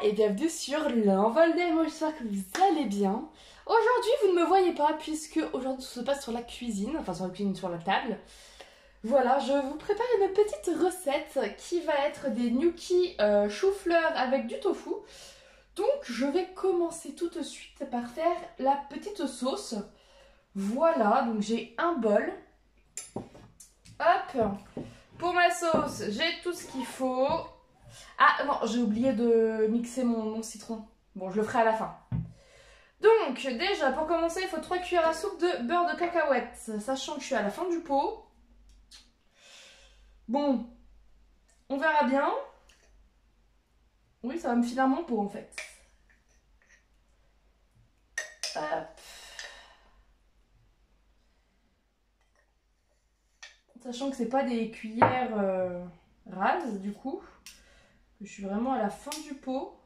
et bienvenue sur l'envol des mots, j'espère que vous allez bien. Aujourd'hui vous ne me voyez pas puisque aujourd'hui tout se passe sur la cuisine, enfin sur la cuisine, sur la table. Voilà, je vous prépare une petite recette qui va être des gnocchis chou-fleur avec du tofu. Donc je vais commencer tout de suite par faire la petite sauce. Voilà, donc j'ai un bol. Hop, pour ma sauce, j'ai tout ce qu'il faut. Ah non, j'ai oublié de mixer mon citron. Bon, je le ferai à la fin. Donc, déjà, pour commencer, il faut 3 cuillères à soupe de beurre de cacahuète. Sachant que je suis à la fin du pot. Bon, on verra bien. Oui, ça va me filer mon pot, en fait. Hop. Sachant que c'est pas des cuillères rases, du coup. Je suis vraiment à la fin du pot.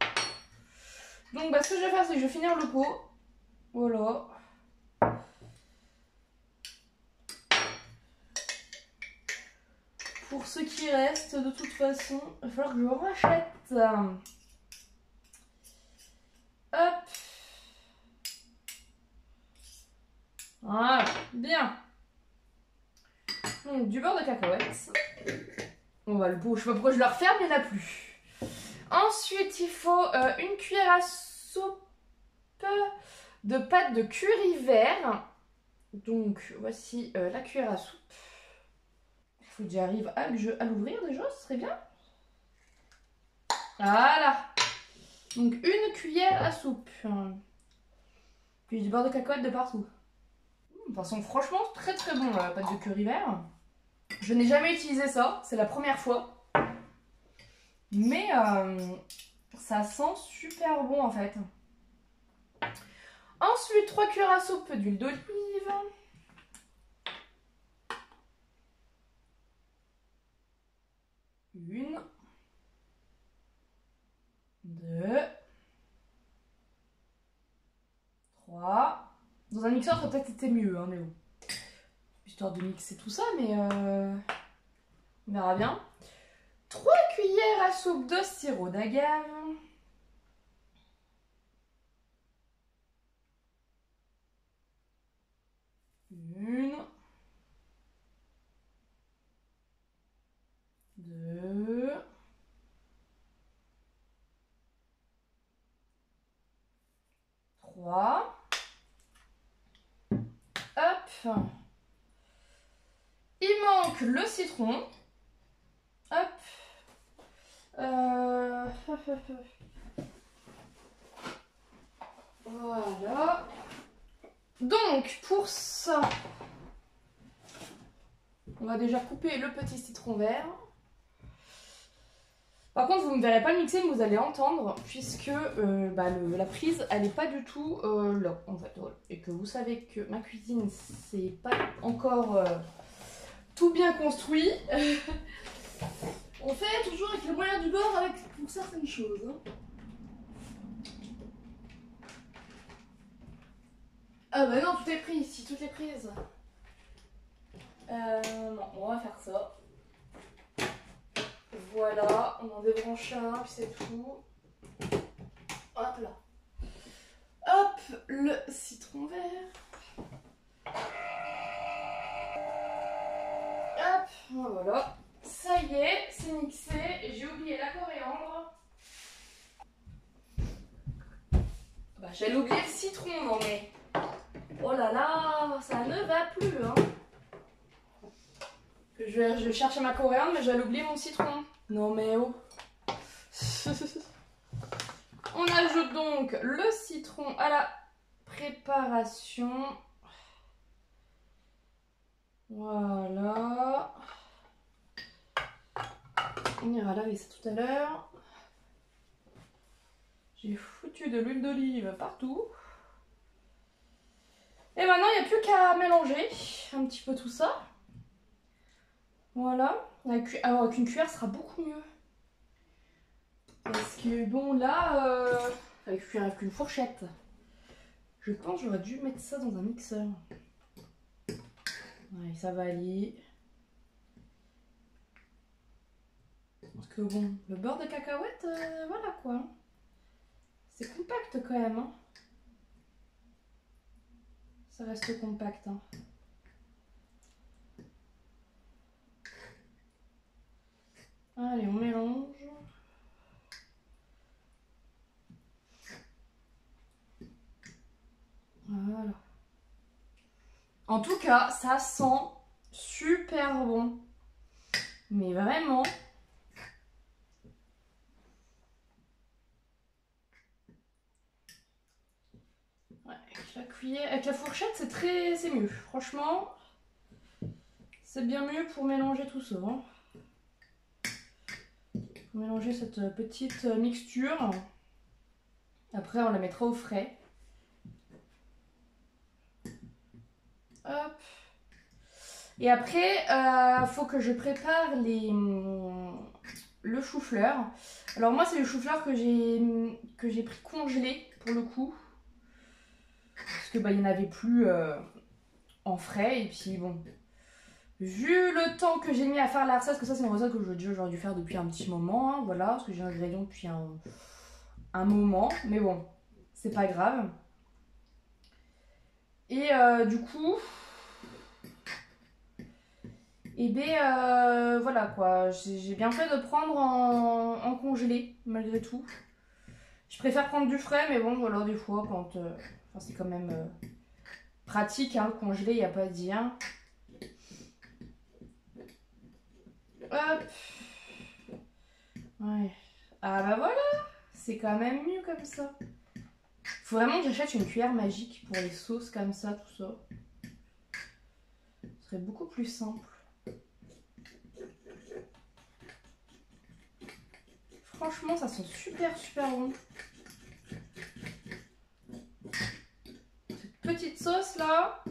Donc, ce que je vais faire, c'est que je vais finir le pot. Voilà. Pour ce qui reste, de toute façon, il va falloir que je rachète. Hop. Voilà, bien. Donc, du beurre de cacahuète. On va le pot. Je sais pas pourquoi je le referme, il n'y en a plus. Ensuite, il faut une cuillère à soupe de pâte de curry vert. Donc, voici la cuillère à soupe. Il faut que j'arrive à l'ouvrir déjà, ce serait bien. Voilà. Donc, une cuillère à soupe. Puis du beurre de cacahuète de partout. De toute façon, franchement, très très bon la pâte de curry vert. Je n'ai jamais utilisé ça, c'est la première fois. Mais ça sent super bon en fait. Ensuite, 3 cuillères à soupe d'huile d'olive. Une. 2. 3. Dans un mixeur, ça aurait peut-être été mieux, hein, mais bon. Histoire de mixer tout ça, mais on verra bien. 3 cuillères à soupe de sirop d'agave. Une. 2. 3. Hop. Il manque le citron. Hop. Voilà. Donc, pour ça, on va déjà couper le petit citron vert. Par contre, vous ne me verrez pas mixer, mais vous allez entendre, puisque la prise, elle n'est pas du tout là, en fait. Voilà. Et que vous savez que ma cuisine, c'est pas encore tout bien construit. On fait toujours avec le moyen du bord pour certaines choses. Ah bah non, tout est pris ici, toutes les prises. Non, on va faire ça. Voilà, on en débranche un, puis c'est tout. Hop là. Hop, le citron vert. Hop, voilà. Ça y est, c'est mixé. J'ai oublié la coriandre. Bah, j'allais oublier le citron, non mais... Oh là là, ça ne va plus, hein. Je cherchais ma coriandre, mais j'allais oublier mon citron. Non mais oh. On ajoute donc le citron à la préparation. Voilà. On ira laver ça tout à l'heure. J'ai foutu de l'huile d'olive partout. Et maintenant, il n'y a plus qu'à mélanger un petit peu tout ça. Voilà. Avec une cuillère, ce sera beaucoup mieux. Parce que bon, là, avec une fourchette. Je pense que j'aurais dû mettre ça dans un mixeur. Ouais, ça va aller. Parce que bon, le beurre de cacahuète, voilà quoi. C'est compact quand même. Hein. Ça reste compact. Hein. Allez, on mélange. Voilà. En tout cas, ça sent super bon. Mais vraiment. Ouais, avec la cuillère, avec la fourchette, c'est mieux. Franchement, c'est bien mieux pour mélanger tout ça. Hein. Pour mélanger cette petite mixture. Après, on la mettra au frais. Hop. Et après, faut que je prépare le chou-fleur. Alors moi, c'est le chou-fleur que j'ai pris congelé pour le coup. Parce que il n'y en avait plus en frais. Et puis bon, vu le temps que j'ai mis à faire la recette, parce que ça c'est une recette que j'aurais dû faire depuis un petit moment. Hein, voilà, parce que j'ai l'ingrédient depuis un moment. Mais bon, c'est pas grave. Et du coup... Et bien voilà quoi, j'ai bien fait de prendre en congelé malgré tout. Je préfère prendre du frais mais bon voilà des fois quand... enfin, c'est quand même pratique hein, le congelé, il n'y a pas à dire. Hop. Ouais. Ah bah voilà, c'est quand même mieux comme ça. Faut vraiment que j'achète une cuillère magique pour les sauces comme ça, tout ça. Ce serait beaucoup plus simple. Franchement, ça sent super bon. Cette petite sauce là.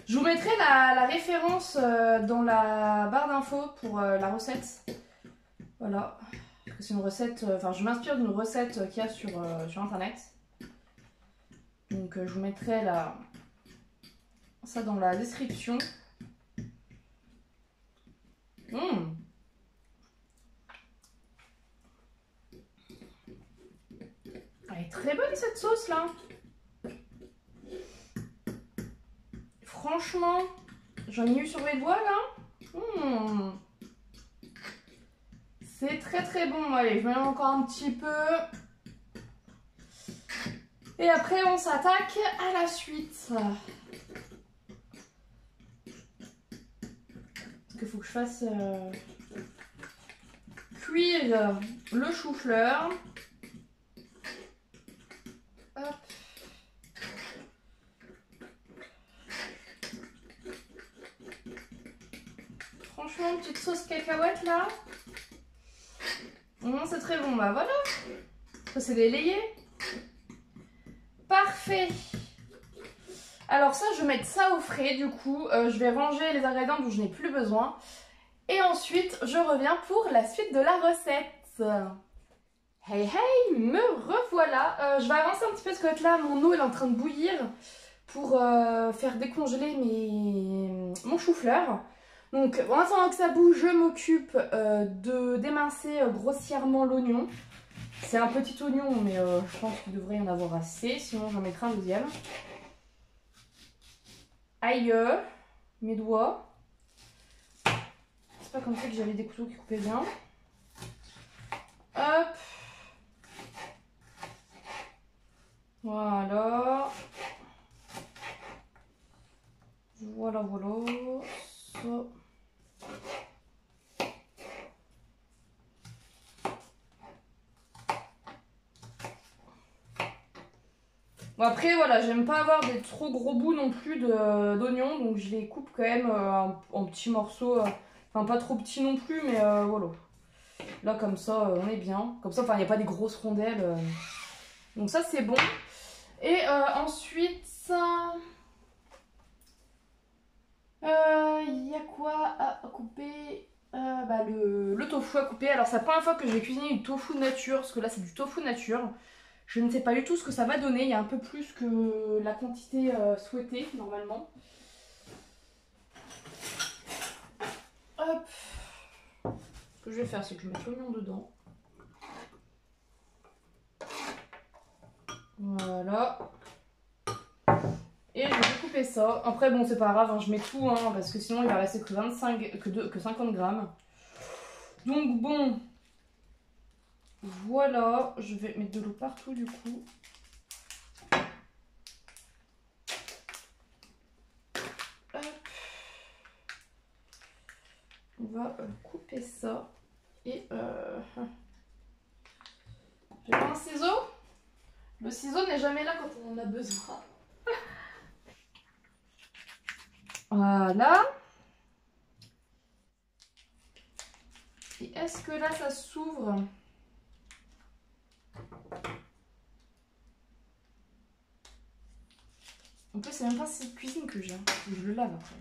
Je vous mettrai la référence dans la barre d'infos pour la recette. Voilà. C'est une recette, enfin je m'inspire d'une recette qu'il y a sur internet. Donc je vous mettrai ça dans la description. Elle est très bonne cette sauce là. Franchement, j'en ai eu sur les doigts là. C'est très bon. Allez, je mélange encore un petit peu. Et après, on s'attaque à la suite. Parce qu'il faut que je fasse cuire le chou-fleur. Hop. Franchement, petite sauce cacahuète là. C'est très bon. Bah voilà. Ça, c'est délayé. Parfait. Alors ça, je vais mettre ça au frais du coup. Je vais ranger les ingrédients dont je n'ai plus besoin. Et ensuite, je reviens pour la suite de la recette. Hey hey, me revoilà. Je vais avancer un petit peu parce que là, mon eau est en train de bouillir pour faire décongeler mon chou-fleur. Donc en attendant que ça bouge, je m'occupe de d'émincer grossièrement l'oignon. C'est un petit oignon, mais je pense qu'il devrait y en avoir assez, sinon j'en mettrai un deuxième. Aïe, mes doigts. C'est pas comme ça que j'avais des couteaux qui coupaient bien. Hop. Voilà. Voilà. Ça. Bon après voilà, j'aime pas avoir des trop gros bouts non plus d'oignons, donc je les coupe quand même en petits morceaux, enfin pas trop petits non plus, mais voilà. Là comme ça on est bien, comme ça enfin il n'y a pas des grosses rondelles, donc ça c'est bon. Et ensuite, il y a quoi à couper? Le tofu à couper. Alors c'est la première fois que je vais cuisiner du tofu nature, parce que là c'est du tofu nature. Je ne sais pas du tout ce que ça va donner, il y a un peu plus que la quantité souhaitée normalement. Hop. Ce que je vais faire, c'est que je vais mettre l'oignon dedans. Voilà. Et je vais couper ça. Après, bon, c'est pas grave, hein, je mets tout, hein, parce que sinon il va rester que 50 grammes. Donc, bon. Voilà. Je vais mettre de l'eau partout, du coup. Hop. On va couper ça. Et j'ai un ciseau. Le ciseau n'est jamais là quand on en a besoin. Voilà. Et est-ce que là ça s'ouvre? En plus, c'est même pas cette cuisine que j'ai. Je le lave après.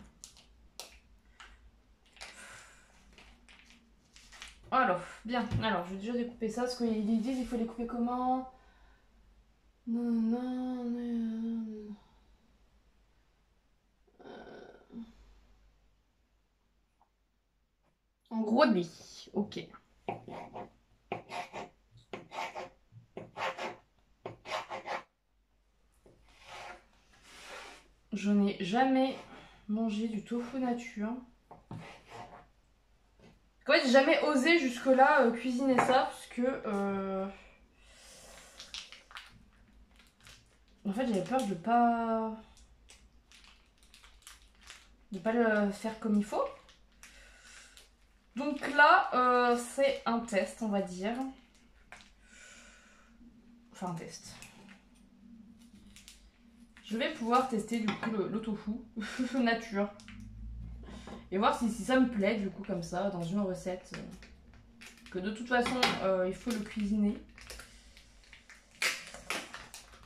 Alors, bien. Alors, je vais déjà découper ça. Parce qu'ils disent il faut les couper comment? Non, non, non. En gros, des. Ok. Je n'ai jamais mangé du tofu nature. En fait, j'ai jamais osé jusque-là cuisiner ça parce que en fait, j'avais peur de pas le faire comme il faut. Donc là, c'est un test, on va dire. Enfin, un test. Je vais pouvoir tester du coup le tofu nature. Et voir si ça me plaît du coup comme ça dans une recette. Que de toute façon il faut le cuisiner.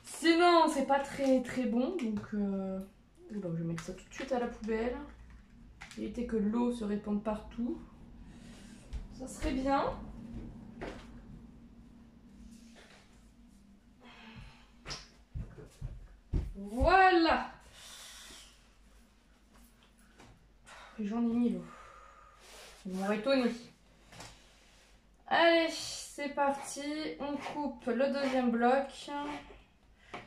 Sinon c'est pas très très bon. Donc oula, je vais mettre ça tout de suite à la poubelle. Éviter que l'eau se répande partout. Ça serait bien. Voilà. J'en ai mis l'eau. Ils m'ont étonné. Allez, c'est parti. On coupe le deuxième bloc.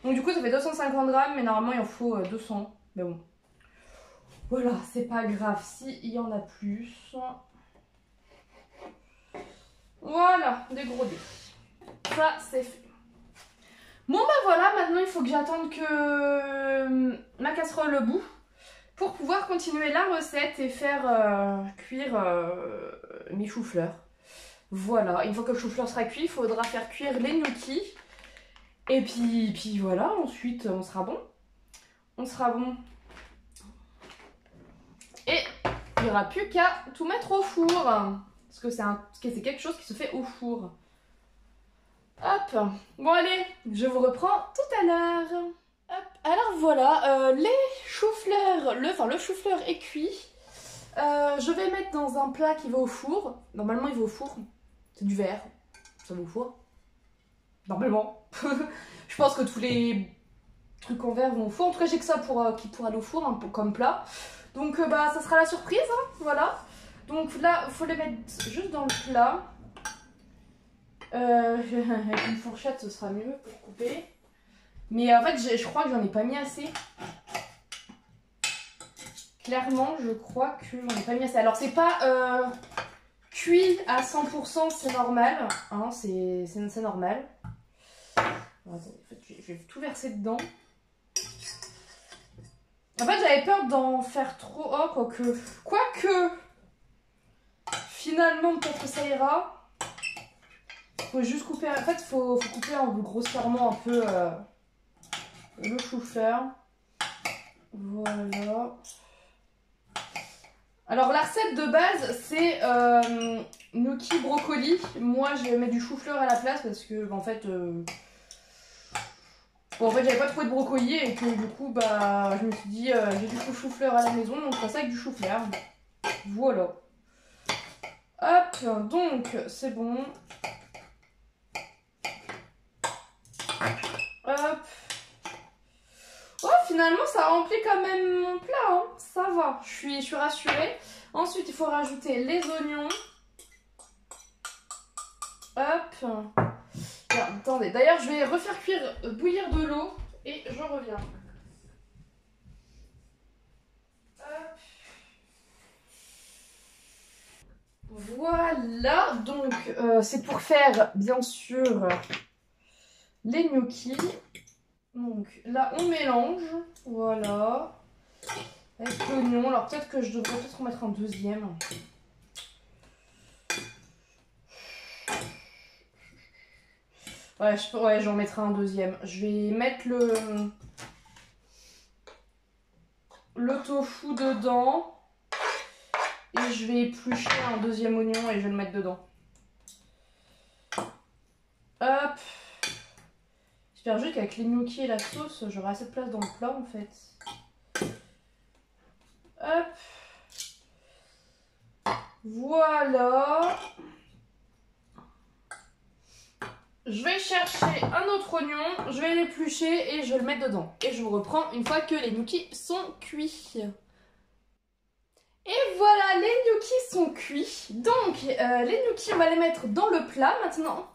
Donc du coup ça fait 250 grammes, mais normalement il en faut 200. Mais bon. Voilà, c'est pas grave s'il y en a plus. Voilà, des gros dés. Ça c'est fait. Bon bah voilà, maintenant il faut que j'attende que ma casserole bout pour pouvoir continuer la recette et faire cuire mes choux-fleurs. Voilà, une fois que le chou-fleur sera cuit, il faudra faire cuire les gnocchis. Et puis voilà, ensuite on sera bon. On sera bon. Et il n'y aura plus qu'à tout mettre au four. Parce que c'est quelque chose qui se fait au four. Hop. Bon allez, je vous reprends tout à l'heure. Hop. Alors voilà, les choux-fleurs, le chou-fleur est cuit. Je vais mettre dans un plat qui va au four. Normalement il va au four. C'est du verre. Ça va au four. Normalement. Je pense que tous les trucs en verre vont au four. En tout cas j'ai que ça qui pourra aller au four hein, comme plat. Donc bah ça sera la surprise, hein, voilà. Donc là, il faut les mettre juste dans le plat. Avec une fourchette, ce sera mieux pour couper. Mais en fait, je crois que j'en ai pas mis assez. Clairement, je crois que j'en ai pas mis assez. Alors c'est pas cuit à 100%, c'est normal. Hein, c'est normal. Alors, attendez, en fait, je vais tout verser dedans. En fait, j'avais peur d'en faire trop. Oh, quoique. Finalement, peut-être que ça ira. Faut juste couper. En fait, faut couper grossièrement un peu le chou-fleur. Voilà. Alors, la recette de base, c'est gnocchi brocoli. Moi, je vais mettre du chou-fleur à la place parce que, en fait. Bon, en fait, j'avais pas trouvé de brocoli et que du coup, bah, je me suis dit, j'ai du chou-fleur à la maison, donc je ferai ça avec du chou-fleur. Voilà. Hop, donc, c'est bon. Hop. Oh, finalement, ça remplit quand même mon plat, hein. Ça va, je suis rassurée. Ensuite, il faut rajouter les oignons. Hop. Bien, attendez, d'ailleurs je vais refaire bouillir de l'eau et je reviens. Hop. Voilà, donc c'est pour faire bien sûr les gnocchis. Donc là on mélange, voilà, avec l'oignon. Alors peut-être que je devrais peut-être en mettre un deuxième. Ouais, j'en mettrai un deuxième. Je vais mettre le tofu dedans. Et je vais éplucher un deuxième oignon et je vais le mettre dedans. Hop. J'espère juste qu'avec les gnocchis et la sauce, j'aurai assez de place dans le plat en fait. Hop. Voilà. Je vais chercher un autre oignon, je vais l'éplucher et je vais le mettre dedans. Et je vous reprends une fois que les gnocchis sont cuits. Et voilà, les gnocchis sont cuits. Donc, les gnocchis, on va les mettre dans le plat maintenant.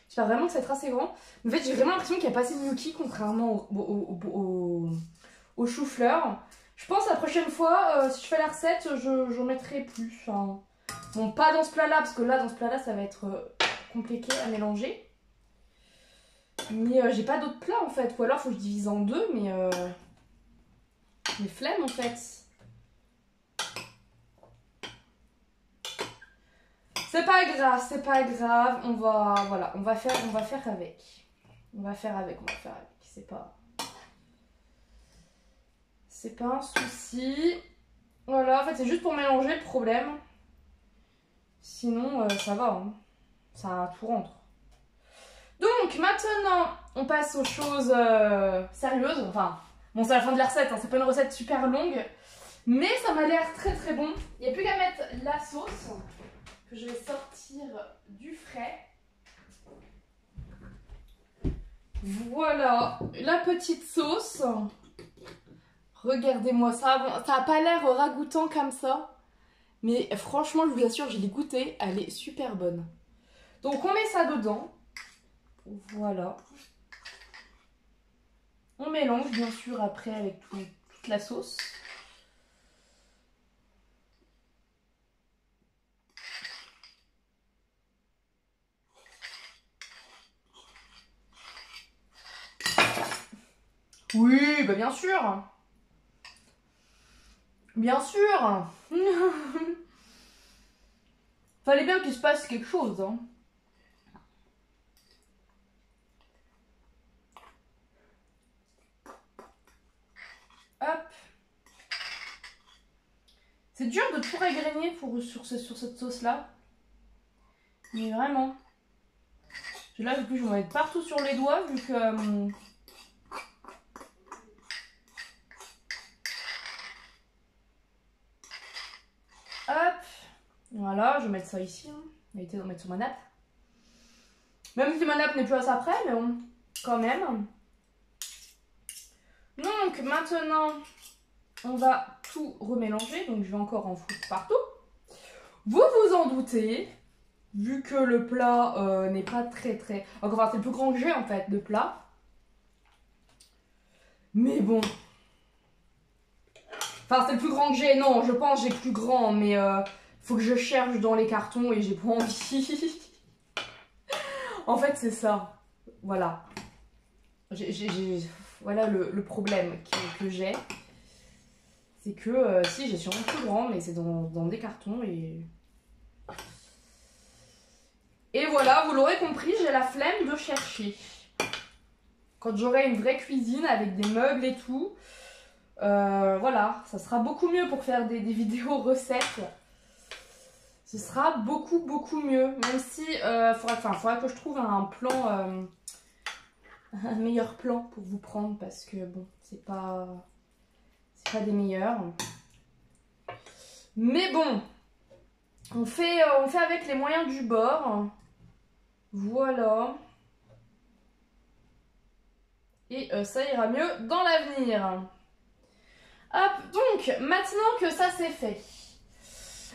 J'espère vraiment que ça va être assez grand. En fait, j'ai vraiment l'impression qu'il n'y a pas assez de gnocchis, contrairement au chou-fleur. Je pense la prochaine fois, si je fais la recette, j'en mettrai plus. Hein. Bon, pas dans ce plat-là, parce que là, dans ce plat-là, ça va être compliqué à mélanger. Mais j'ai pas d'autres plats, en fait. Ou alors, il faut que je divise en deux, mais flemme, en fait. C'est pas grave, c'est pas grave. On va faire avec. C'est pas un souci. Voilà, en fait, c'est juste pour mélanger le problème. Sinon, ça va, hein. Ça tout rentre. Donc, maintenant, on passe aux choses sérieuses. Enfin, bon, c'est la fin de la recette, hein. C'est pas une recette super longue. Mais ça m'a l'air très très bon. Il n'y a plus qu'à mettre la sauce que je vais sortir du frais. Voilà, la petite sauce. Regardez-moi ça. Bon, ça n'a pas l'air ragoûtant comme ça. Mais franchement, je vous assure, je l'ai goûté. Elle est super bonne. Donc, on met ça dedans. Voilà. On mélange, bien sûr, après avec toute la sauce. Oui, bah bien sûr. Bien sûr. Fallait bien qu'il se passe quelque chose. Hein. Hop. C'est dur de tout régrener sur cette sauce-là. Mais vraiment. Là, du coup, je vais en mettre partout sur les doigts, vu que... Hop. Voilà, je vais mettre ça ici. Hein. Éviter d'en mettre sur ma nappe. Même si ma nappe n'est plus à ça près, mais bon, quand même. Donc, maintenant, on va tout remélanger. Donc, je vais encore en foutre partout. Vous vous en doutez, vu que le plat n'est pas très... Enfin, c'est le plus grand que j'ai, en fait, de plat. Mais bon... Enfin, c'est le plus grand que j'ai. Non, je pense que j'ai plus grand, mais faut que je cherche dans les cartons et j'ai pas envie. En fait, c'est ça. Voilà. Voilà le problème que j'ai. C'est que si, j'ai sûrement plus grand, mais c'est dans des cartons et... Et voilà, vous l'aurez compris, j'ai la flemme de chercher. Quand j'aurai une vraie cuisine avec des meubles et tout... voilà, ça sera beaucoup mieux pour faire des vidéos recettes. Ce sera beaucoup mieux. Même si faudra que je trouve un plan, un meilleur plan pour vous prendre parce que bon, c'est pas des meilleurs. Mais bon, on fait avec les moyens du bord. Voilà. Et ça ira mieux dans l'avenir. Hop, donc, maintenant que ça c'est fait,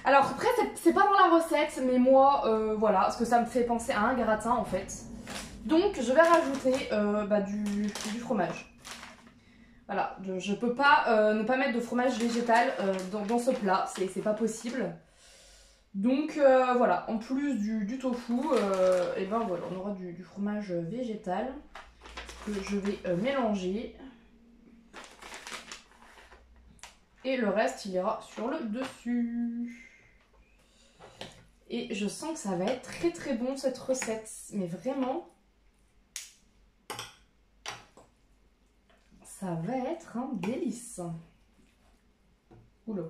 Alors après, c'est pas dans la recette, mais moi, voilà, parce que ça me fait penser à un gratin en fait. Donc je vais rajouter du fromage. Voilà, je peux pas ne pas mettre de fromage végétal dans ce plat, c'est pas possible. Donc voilà, en plus du tofu, et ben voilà, on aura du fromage végétal que je vais mélanger. Et le reste, il ira sur le dessus. Et je sens que ça va être très très bon cette recette. Mais vraiment, ça va être un délice. Oula.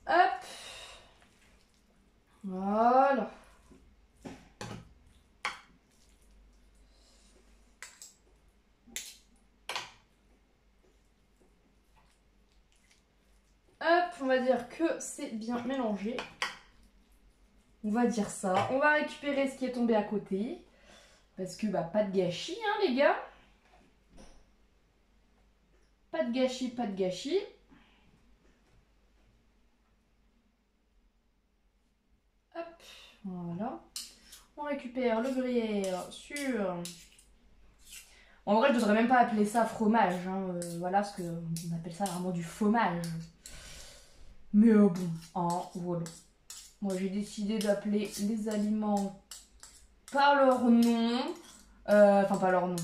Hop. Voilà. Hop, on va dire que c'est bien mélangé. On va dire ça. On va récupérer ce qui est tombé à côté. Parce que bah pas de gâchis hein les gars. Pas de gâchis, pas de gâchis. Hop, voilà. On récupère le gruyère sur... En vrai, je devrais même pas appeler ça fromage. Hein. Voilà, parce qu'on appelle ça vraiment du fromage. Mais bon, hein, voilà. Moi, j'ai décidé d'appeler les aliments par leur nom. Enfin, pas leur nom.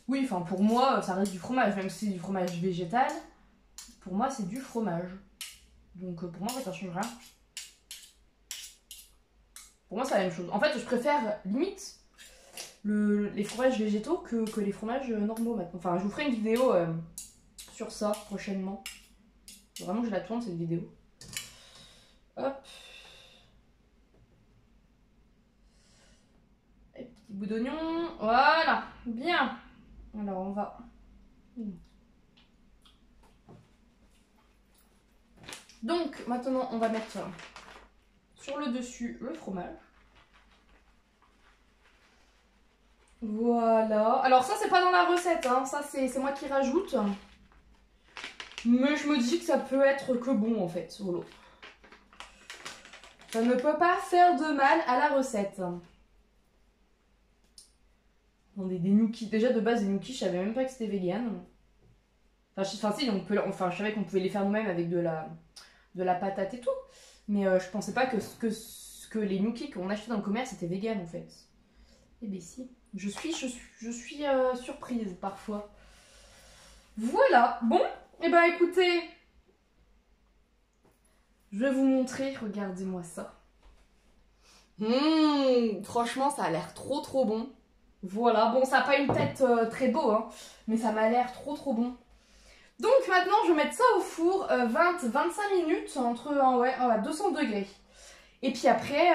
Oui, enfin, pour moi, ça reste du fromage. Même si c'est du fromage végétal, pour moi, c'est du fromage. Donc, pour moi, ça change rien. Pour moi, c'est la même chose. En fait, je préfère, limite, les fromages végétaux que les fromages normaux maintenant. Enfin, je vous ferai une vidéo sur ça prochainement. Vraiment que je la tourne cette vidéo. Hop. Et petit bout d'oignon. Voilà. Bien. Alors on va... Donc maintenant on va mettre sur le dessus le fromage. Voilà. Alors ça c'est pas dans la recette, hein. Ça c'est moi qui rajoute. Mais je me dis que ça peut être que bon en fait. Voilà. Ça ne peut pas faire de mal à la recette. Attendez, des gnocchis. Déjà de base, des gnocchis, je savais même pas que c'était vegan. Enfin si, je savais qu'on pouvait les faire nous-mêmes avec de la patate et tout. Mais je pensais pas que les gnocchis qu'on achetait dans le commerce étaient vegan en fait. Eh bien si. Je suis surprise parfois. Voilà. Bon, et bah écoutez. Je vais vous montrer, regardez-moi ça. Franchement, ça a l'air trop trop bon. Voilà, bon, ça n'a pas une tête très beau, hein, mais ça m'a l'air trop trop bon. Donc maintenant, je vais mettre ça au four 20-25 minutes à 200 degrés. Et puis après,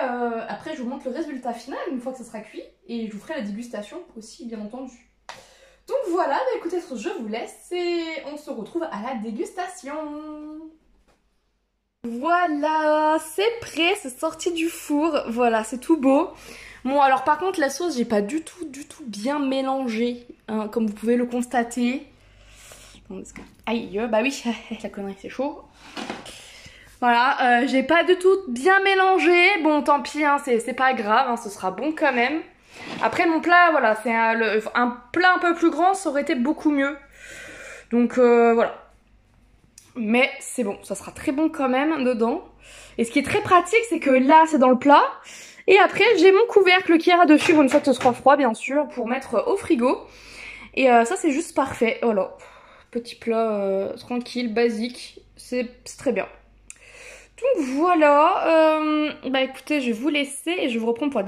je vous montre le résultat final une fois que ça sera cuit. Et je vous ferai la dégustation aussi, bien entendu. Donc voilà, bah écoutez, je vous laisse et on se retrouve à la dégustation. Voilà, c'est prêt, c'est sorti du four. Voilà, c'est tout beau. Bon, alors par contre, la sauce, j'ai pas du tout bien mélangé, hein, comme vous pouvez le constater. Aïe, bah oui, la connerie, c'est chaud. Voilà, j'ai pas du tout bien mélangé. Bon, tant pis, hein, c'est pas grave, hein, ce sera bon quand même. Après, mon plat, voilà, c'est un plat un peu plus grand, ça aurait été beaucoup mieux. Donc, voilà. Mais c'est bon, ça sera très bon quand même dedans. Et ce qui est très pratique, c'est que là, c'est dans le plat. Et après, j'ai mon couvercle qui ira dessus, une fois que ce sera froid, bien sûr, pour mettre au frigo. Et ça, c'est juste parfait. Voilà. Petit plat tranquille, basique. C'est très bien. Donc voilà. Bah écoutez, je vais vous laisser et je vais vous reprendre pour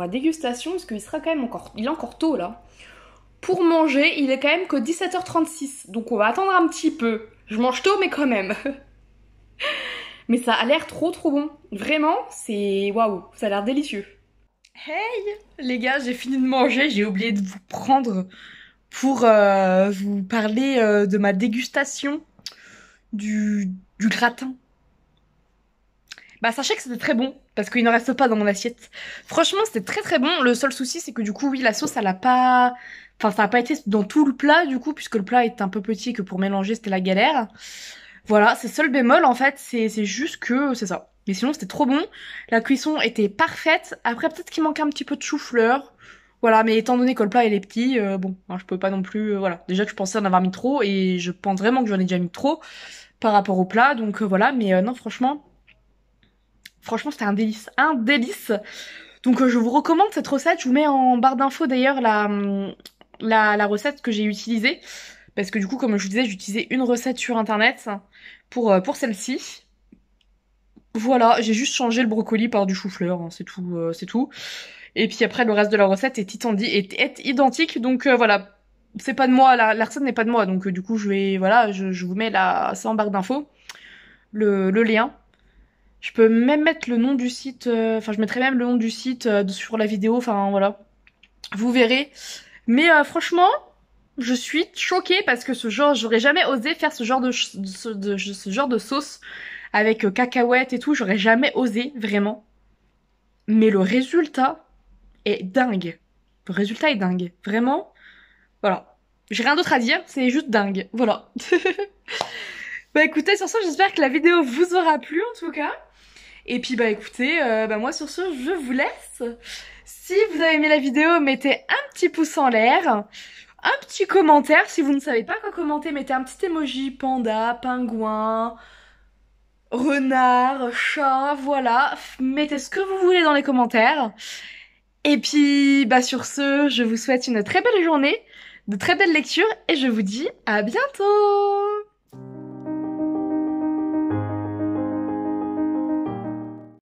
la dégustation. Parce qu'il sera quand même il est encore tôt, là. Pour manger, il est quand même que 17h36. Donc on va attendre un petit peu. Je mange tôt, mais quand même. Mais ça a l'air trop trop bon. Vraiment, c'est waouh, ça a l'air délicieux. Hey les gars, j'ai fini de manger, j'ai oublié de vous prendre pour vous parler de ma dégustation du gratin. Bah sachez que c'était très bon. parce qu'il ne reste pas dans mon assiette. Franchement, c'était très très bon. Le seul souci, c'est que du coup, oui, la sauce, elle a pas... Enfin, ça a pas été dans tout le plat, du coup, puisque le plat est un peu petit et que pour mélanger, c'était la galère. Voilà, c'est seul bémol, en fait, c'est juste que c'est ça. Mais sinon, c'était trop bon. La cuisson était parfaite. Après, peut-être qu'il manque un petit peu de chou-fleur. Voilà, mais étant donné que le plat, il est petit, bon, hein, je peux pas non plus... voilà, déjà que je pensais en avoir mis trop, et je pense vraiment que j'en ai déjà mis trop par rapport au plat, donc voilà, mais non, franchement... Franchement, c'était un délice. Un délice. Donc, je vous recommande cette recette. Je vous mets en barre d'infos d'ailleurs la recette que j'ai utilisée. Parce que du coup, comme je vous disais, j'utilisais une recette sur internet pour celle-ci. Voilà, j'ai juste changé le brocoli par du chou-fleur, hein, c'est tout, c'est tout. Et puis après, le reste de la recette est identique. Donc voilà, c'est pas de moi, la recette n'est pas de moi. Donc du coup, voilà, je vous mets ça en barre d'infos, le lien. Je peux même mettre le nom du site, enfin je mettrai même le nom du site sur la vidéo, enfin voilà. Vous verrez. Mais franchement, je suis choquée parce que j'aurais jamais osé faire ce genre ce genre de sauce avec cacahuètes et tout, j'aurais jamais osé, vraiment. Mais le résultat est dingue. Le résultat est dingue. Vraiment, voilà. J'ai rien d'autre à dire, c'est juste dingue. Voilà. Bah écoutez, sur ce, j'espère que la vidéo vous aura plu en tout cas. Et puis bah écoutez, moi sur ce, je vous laisse. Si vous avez aimé la vidéo, mettez un petit pouce en l'air, un petit commentaire. Si vous ne savez pas quoi commenter, mettez un petit emoji panda, pingouin, renard, chat, voilà. Mettez ce que vous voulez dans les commentaires. Et puis bah sur ce, je vous souhaite une très belle journée, de très belles lectures et je vous dis à bientôt!